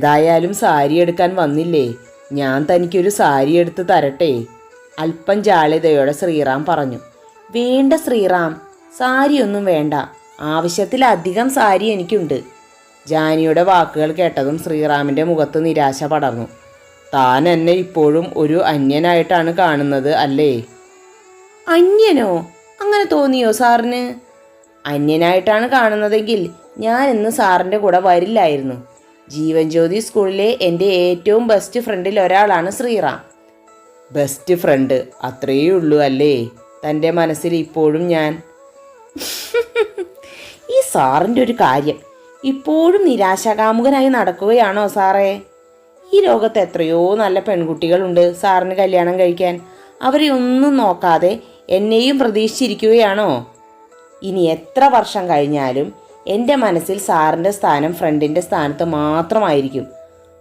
ഏതായാലും സാരി എടുക്കാൻ വന്നില്ലേ, ഞാൻ തനിക്കൊരു സാരി എടുത്ത് തരട്ടെ? അല്പം ജാള്യതയോടെ ശ്രീറാം പറഞ്ഞു. വേണ്ട ശ്രീറാം, സാരിയൊന്നും വേണ്ട, ആവശ്യത്തിലധികം സാരി എനിക്കുണ്ട്. ജാനിയുടെ വാക്കുകൾ കേട്ടതും ശ്രീറാമിൻ്റെ മുഖത്ത് നിരാശ പടർന്നു. താൻ എന്നെ ഇപ്പോഴും ഒരു അന്യനായിട്ടാണ് കാണുന്നത് അല്ലേ? അന്യനോ? അങ്ങനെ തോന്നിയോ സാറിന്? അന്യനായിട്ടാണ് കാണുന്നതെങ്കിൽ ഞാൻ ഇന്ന് സാറിൻ്റെ കൂടെ വരില്ലായിരുന്നു. ജീവൻ ജ്യോതി സ്കൂളിലെ എൻ്റെ ഏറ്റവും ബെസ്റ്റ് ഫ്രണ്ടിൽ ഒരാളാണ് ശ്രീറാം. ബെസ്റ്റ് ഫ്രണ്ട് അത്രയേ ഉള്ളൂ അല്ലേ? തൻ്റെ മനസ്സിൽ ഇപ്പോഴും ഞാൻ ഈ സാറിൻ്റെ ഒരു കാര്യം, ഇപ്പോഴും നിരാശാകാമുകനായി നടക്കുകയാണോ സാറേ? ഈ ലോകത്ത് എത്രയോ നല്ല പെൺകുട്ടികളുണ്ട് സാറിന് കല്യാണം കഴിക്കാൻ. അവരെ ഒന്നും നോക്കാതെ എന്നെയും പ്രതീക്ഷിച്ചിരിക്കുകയാണോ? ഇനി എത്ര വർഷം കഴിഞ്ഞാലും എൻ്റെ മനസ്സിൽ സാറിൻ്റെ സ്ഥാനം ഫ്രണ്ടിൻ്റെ സ്ഥാനത്ത് മാത്രമായിരിക്കും.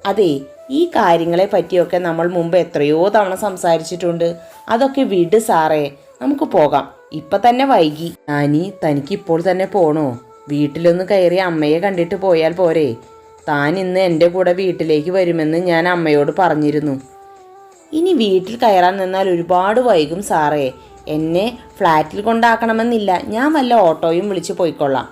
അതെ, ഈ കാര്യങ്ങളെ പറ്റിയൊക്കെ നമ്മൾ മുമ്പ് എത്രയോ തവണ സംസാരിച്ചിട്ടുണ്ട്. അതൊക്കെ വിട് സാറേ, നമുക്ക് പോകാം. ഇപ്പം തന്നെ വൈകി. ഞാനീ തനിക്കിപ്പോൾ തന്നെ പോണോ? വീട്ടിലൊന്ന് കയറി അമ്മയെ കണ്ടിട്ട് പോയാൽ പോരെ? താൻ ഇന്ന് എൻ്റെ കൂടെ വീട്ടിലേക്ക് വരുമെന്ന് ഞാൻ അമ്മയോട് പറഞ്ഞിരുന്നു. ഇനി വീട്ടിൽ കയറാൻ നിന്നാൽ ഒരുപാട് വൈകും സാറേ. എന്നെ ഫ്ലാറ്റിൽ കൊണ്ടാക്കണമെന്നില്ല, ഞാൻ വല്ല ഓട്ടോയും വിളിച്ച് പോയിക്കൊള്ളാം.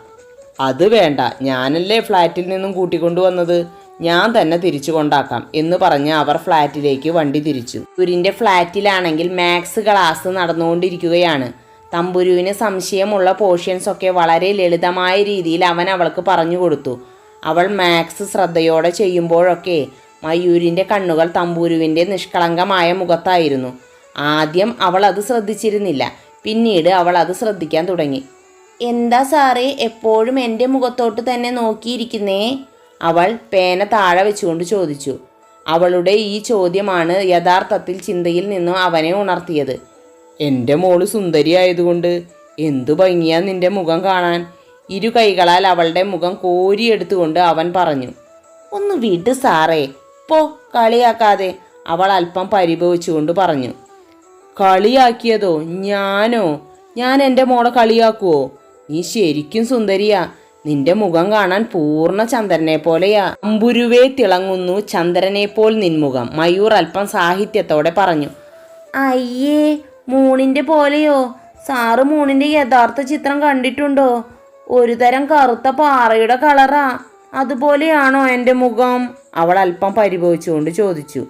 അത് വേണ്ട, ഞാനല്ലേ ഫ്ലാറ്റിൽ നിന്നും കൂട്ടിക്കൊണ്ടുവന്നത്, ഞാൻ തന്നെ തിരിച്ചു കൊണ്ടാക്കാം എന്ന് പറഞ്ഞ് അവർ ഫ്ലാറ്റിലേക്ക് വണ്ടി തിരിച്ചു. തമ്പുരുവിൻ്റെ ഫ്ലാറ്റിലാണെങ്കിൽ മാത്സ് ക്ലാസ് നടന്നുകൊണ്ടിരിക്കുകയാണ്. തമ്പുരുവിന് സംശയമുള്ള പോർഷൻസൊക്കെ വളരെ ലളിതമായ രീതിയിൽ അവൾക്ക് പറഞ്ഞു കൊടുത്തു. അവൾ മാത്സ് ശ്രദ്ധയോടെ ചെയ്യുമ്പോഴൊക്കെ മയൂരിൻ്റെ കണ്ണുകൾ തമ്പുരുവിൻ്റെ നിഷ്കളങ്കമായ മുഖത്തായിരുന്നു. ആദ്യം അവൾ അത് ശ്രദ്ധിച്ചിരുന്നില്ല, പിന്നീട് അവൾ അത് ശ്രദ്ധിക്കാൻ തുടങ്ങി. എന്താ സാറേ എപ്പോഴും എൻ്റെ മുഖത്തോട്ട് തന്നെ നോക്കിയിരിക്കുന്നേ? അവൾ പേന താഴെ വെച്ചുകൊണ്ട് ചോദിച്ചു. അവളുടെ ഈ ചോദ്യമാണ് യഥാർത്ഥത്തിൽ ചിന്തയിൽ നിന്നും അവനെ ഉണർത്തിയത്. എൻ്റെ മോള് സുന്ദരിയായതുകൊണ്ട് എന്തു ഭംഗിയാ നിന്റെ മുഖം കാണാൻ. ഇരു കൈകളാൽ അവളുടെ മുഖം കോരിയെടുത്തുകൊണ്ട് അവൻ പറഞ്ഞു. ഒന്ന് വിട് സാറേ, പോ, കളിയാക്കാതെ, അവൾ അല്പം പരിഭവിച്ചുകൊണ്ട് പറഞ്ഞു. കളിയാക്കിയതോ? ഞാനോ? ഞാൻ എൻ്റെ മോളെ കളിയാക്കുവോ? നീ ശരിക്കും സുന്ദരിയാ. നിന്റെ മുഖം കാണാൻ പൂർണ്ണ ചന്ദ്രനെ പോലെയാ. അമ്പുരുവേ തിളങ്ങുന്നു ചന്ദ്രനെ പോൽ നിൻമുഖം, മയൂർ അല്പം സാഹിത്യത്തോടെ പറഞ്ഞു. അയ്യേ, മൂണിൻ്റെ പോലെയോ? സാറ് മൂണിൻ്റെ യഥാർത്ഥ ചിത്രം കണ്ടിട്ടുണ്ടോ? ഒരു തരം കറുത്ത പാറയുടെ കളറാ. അതുപോലെയാണോ എൻ്റെ മുഖം? അവൾ അല്പം പരിഭവിച്ചുകൊണ്ട് ചോദിച്ചു.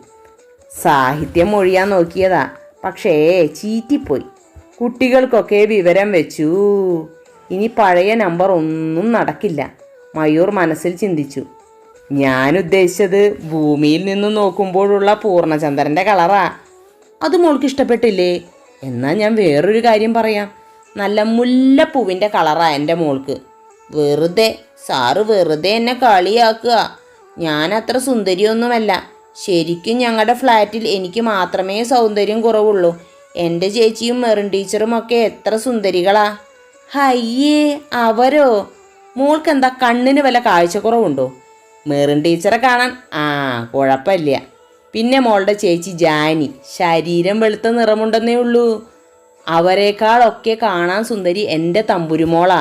സാഹിത്യം മൊഴിയാൻ നോക്കിയതാ, പക്ഷേ ചീറ്റിപ്പോയി. കുട്ടികൾക്കൊക്കെ വിവരം വെച്ചു. ഇനി പഴയ നമ്പർ ഒന്നും നടക്കില്ല, മയൂർ മനസ്സിൽ ചിന്തിച്ചു. ഞാൻ ഉദ്ദേശിച്ചത് ഭൂമിയിൽ നിന്നും നോക്കുമ്പോഴുള്ള പൂർണ്ണചന്ദ്രൻ്റെ കളറാ. അത് മോൾക്ക് ഇഷ്ടപ്പെട്ടില്ലേ? എന്നാൽ ഞാൻ വേറൊരു കാര്യം പറയാം. നല്ല മുല്ലപ്പൂവിൻ്റെ കളറാ എൻ്റെ മോൾക്ക്. വെറുതെ, സാറ് വെറുതെ എന്നെ കളിയാക്കുക. ഞാൻ അത്ര സുന്ദരിയൊന്നുമല്ല. ശരിക്കും ഞങ്ങളുടെ ഫ്ലാറ്റിൽ എനിക്ക് മാത്രമേ സൗന്ദര്യം കുറവുള്ളൂ. എൻ്റെ ചേച്ചിയും മെറിൻ ടീച്ചറും ഒക്കെ എത്ര സുന്ദരികളാ. ഹയ്യേ, അവരോ? മോൾക്കെന്താ കണ്ണിന് വല്ല കാഴ്ചക്കുറവുണ്ടോ? മെറിൻ ടീച്ചറെ കാണാൻ കുഴപ്പമില്ല. പിന്നെ മോളുടെ ചേച്ചി ജാനി, ശരീരം വെളുത്ത നിറമുണ്ടെന്നേ ഉള്ളൂ. അവരെക്കാളൊക്കെ കാണാൻ സുന്ദരി എൻ്റെ തമ്പുരുമോളാ.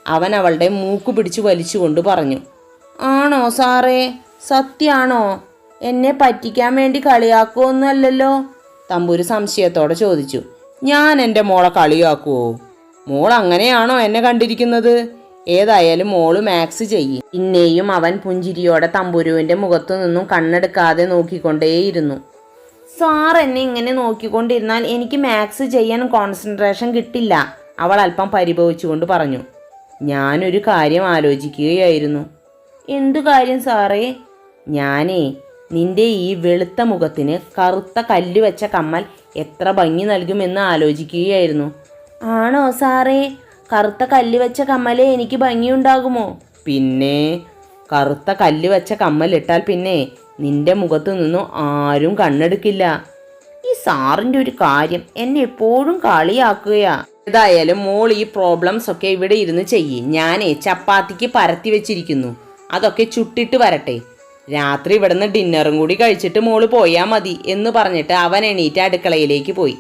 അവൻ അവളുടെ മൂക്ക് പിടിച്ചു വലിച്ചുകൊണ്ട് പറഞ്ഞു. ആണോ സാറേ? സത്യാണോ? എന്നെ പറ്റിക്കാൻ വേണ്ടി കളിയാക്കുമൊന്നുമല്ലല്ലോ? തമ്പുരു സംശയത്തോടെ ചോദിച്ചു. ഞാൻ എൻ്റെ മോളെ കളിയാക്കുമോ? മോൾ അങ്ങനെയാണോ എന്നെ കണ്ടിരിക്കുന്നത്? ഏതായാലും മോള് മാത്സ് ചെയ്യും. പിന്നെയും അവൻ പുഞ്ചിരിയോടെ തമ്പുരുവിൻ്റെ മുഖത്തു നിന്നും കണ്ണെടുക്കാതെ നോക്കിക്കൊണ്ടേയിരുന്നു. സാർ എന്നെ ഇങ്ങനെ നോക്കിക്കൊണ്ടിരുന്നാൽ എനിക്ക് മാത്സ് ചെയ്യാൻ കോൺസെൻട്രേഷൻ കിട്ടില്ല, അവൾ അല്പം പരിഭവിച്ചുകൊണ്ട് പറഞ്ഞു. ഞാനൊരു കാര്യം ആലോചിക്കുകയായിരുന്നു. എന്തു കാര്യം സാറേ? ഞാനേ നിന്റെ ഈ വെളുത്ത മുഖത്തിന് കറുത്ത കല്ല് വെച്ച കമ്മൽ എത്ര ഭംഗി നൽകുമെന്ന് ആലോചിക്കുകയായിരുന്നു. ആണോ സാറേ? കറുത്ത കല്ല് വെച്ച കമ്മലേ എനിക്ക് ഭംഗിയുണ്ടാകുമോ? പിന്നെ കറുത്ത കല്ല് വെച്ച കമ്മലിട്ടാൽ പിന്നെ നിന്റെ മുഖത്തു നിന്നും ആരും കണ്ണെടുക്കില്ല. ഈ സാറിൻ്റെ ഒരു കാര്യം, എന്നെ എപ്പോഴും കളിയാക്കുകയാ. ഏതായാലും മോൾ ഈ പ്രോബ്ലംസ് ഒക്കെ ഇവിടെ ഇരുന്ന് ചെയ്യ്. ഞാനേ ചപ്പാത്തിക്ക് പരത്തി വെച്ചിരിക്കുന്നു, അതൊക്കെ ചുട്ടിട്ട് വരട്ടെ. രാത്രി ഇവിടുന്ന് ഡിന്നറും കൂടി കഴിച്ചിട്ട് മോള് പോയാൽ മതി എന്ന് പറഞ്ഞിട്ട് അവൻ എണീറ്റ് അടുക്കളയിലേക്ക് പോയി.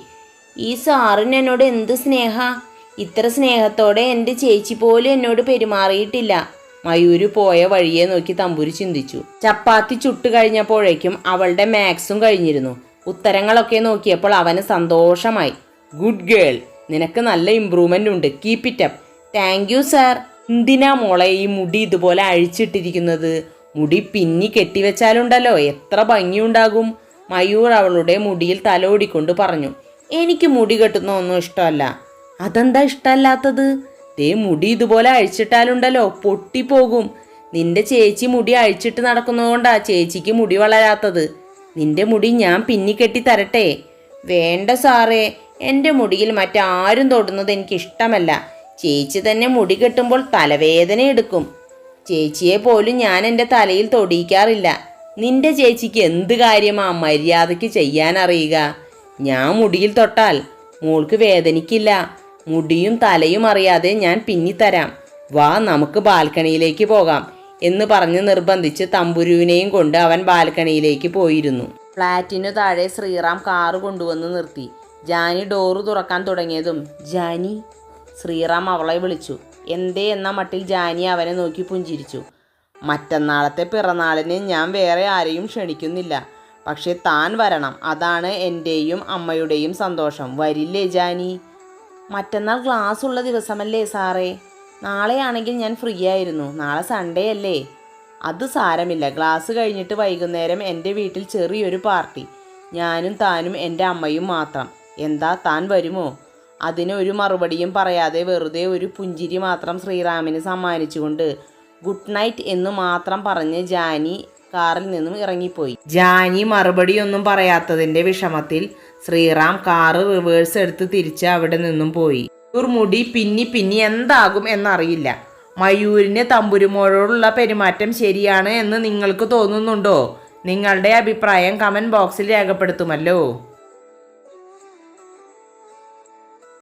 ഈ സാറിന് എന്നോട് എന്ത് സ്നേഹ! ഇത്ര സ്നേഹത്തോടെ എൻ്റെ ചേച്ചി പോലും എന്നോട് പെരുമാറിയിട്ടില്ല. മയൂര് പോയ വഴിയെ നോക്കി തമ്പുരു ചിന്തിച്ചു. ചപ്പാത്തി ചുട്ട് കഴിഞ്ഞപ്പോഴേക്കും അവളുടെ മാത്സും കഴിഞ്ഞിരുന്നു. ഉത്തരങ്ങളൊക്കെ നോക്കിയപ്പോൾ അവന് സന്തോഷമായി. ഗുഡ് ഗേൾ, നിനക്ക് നല്ല ഇമ്പ്രൂവ്മെന്റ് ഉണ്ട്, keep it up. Thank you sir. എന്തിനാ മോളെ ഈ മുടി ഇതുപോലെ അഴിച്ചിട്ടിരിക്കുന്നത്? മുടി പിന്നി കെട്ടിവെച്ചാലുണ്ടല്ലോ എത്ര ഭംഗിയുണ്ടാകും. മയൂർ അവളുടെ മുടിയിൽ തലോടിക്കൊണ്ട് പറഞ്ഞു. എനിക്ക് മുടി കെട്ടുന്ന ഒന്നും ഇഷ്ടമല്ല. അതെന്താ ഇഷ്ടമല്ലാത്തത്? ദേ മുടി ഇതുപോലെ അഴിച്ചിട്ടാലുണ്ടല്ലോ പൊട്ടിപ്പോകും. നിന്റെ ചേച്ചി മുടി അഴിച്ചിട്ട് നടക്കുന്നതുകൊണ്ടാ ചേച്ചിക്ക് മുടി വളരാത്തത്. നിന്റെ മുടി ഞാൻ പിന്നിക്കെട്ടി തരട്ടെ? വേണ്ട സാറേ, എൻ്റെ മുടിയിൽ മറ്റാരും തൊടുന്നത് എനിക്കിഷ്ടമല്ല. ചേച്ചി തന്നെ മുടി കെട്ടുമ്പോൾ തലവേദന എടുക്കും. ചേച്ചിയെ പോലും ഞാൻ എൻ്റെ തലയിൽ തൊടിയിക്കാറില്ല. നിന്റെ ചേച്ചിക്ക് എന്ത് കാര്യമാ മര്യാദയ്ക്ക് ചെയ്യാനറിയുക? ഞാൻ മുടിയിൽ തൊട്ടാൽ മോൾക്ക് വേദനിക്കില്ല. മുടിയും തലയും അറിയാതെ ഞാൻ പിന്നിത്തരാം. വാ, നമുക്ക് ബാൽക്കണിയിലേക്ക് പോകാം എന്ന് പറഞ്ഞ് നിർബന്ധിച്ച് തമ്പുരുവിനെയും കൊണ്ട് അവൻ ബാൽക്കണിയിലേക്ക് പോയിരുന്നു. ഫ്ലാറ്റിനു താഴെ ശ്രീറാം കാറ് കൊണ്ടുവന്ന് നിർത്തി. ജാനി ഡോറ് തുറക്കാൻ തുടങ്ങിയതും ജാനി, ശ്രീറാം അവളെ വിളിച്ചു. എന്തേ എന്ന മട്ടിൽ ജാനി അവനെ നോക്കി പുഞ്ചിരിച്ചു. മറ്റന്നാളത്തെ പിറന്നാളിന് ഞാൻ വേറെ ആരെയും ക്ഷണിക്കുന്നില്ല. പക്ഷെ താൻ വരണം, അതാണ് എൻ്റെയും അമ്മയുടെയും സന്തോഷം. വരില്ലേ ജാനി? മറ്റന്നാൾ ക്ലാസ് ഉള്ള ദിവസമല്ലേ സാറേ? നാളെയാണെങ്കിൽ ഞാൻ ഫ്രീ ആയിരുന്നു. നാളെ സൺഡേ അല്ലേ? അത് സാരമില്ല. ക്ലാസ് കഴിഞ്ഞിട്ട് വൈകുന്നേരം എൻ്റെ വീട്ടിൽ ചെറിയൊരു പാർട്ടി. ഞാനും താനും എൻ്റെ അമ്മയും മാത്രം. എന്താ, താൻ വരുമോ? അതിന് ഒരു മറുപടിയും പറയാതെ വെറുതെ ഒരു പുഞ്ചിരി മാത്രം ശ്രീറാമിന് സമ്മാനിച്ചുകൊണ്ട് ഗുഡ് നൈറ്റ് എന്ന് മാത്രം പറഞ്ഞ് ജാനി കാറിൽ നിന്നും ഇറങ്ങിപ്പോയി. ജാനി മറുപടിയൊന്നും പറയാത്തതിൻ്റെ വിഷമത്തിൽ ശ്രീറാം കാറ് റിവേഴ്സ് എടുത്ത് തിരിച്ച് അവിടെ നിന്നും പോയി. മുടി പിന്നി എന്താകും എന്നറിയില്ല. മയൂരിന് തമ്പുരുമോടുള്ള പെരുമാറ്റം ശരിയാണ് എന്ന് നിങ്ങൾക്ക് തോന്നുന്നുണ്ടോ? നിങ്ങളുടെ അഭിപ്രായം കമൻറ്റ് ബോക്സിൽ രേഖപ്പെടുത്തുമല്ലോ.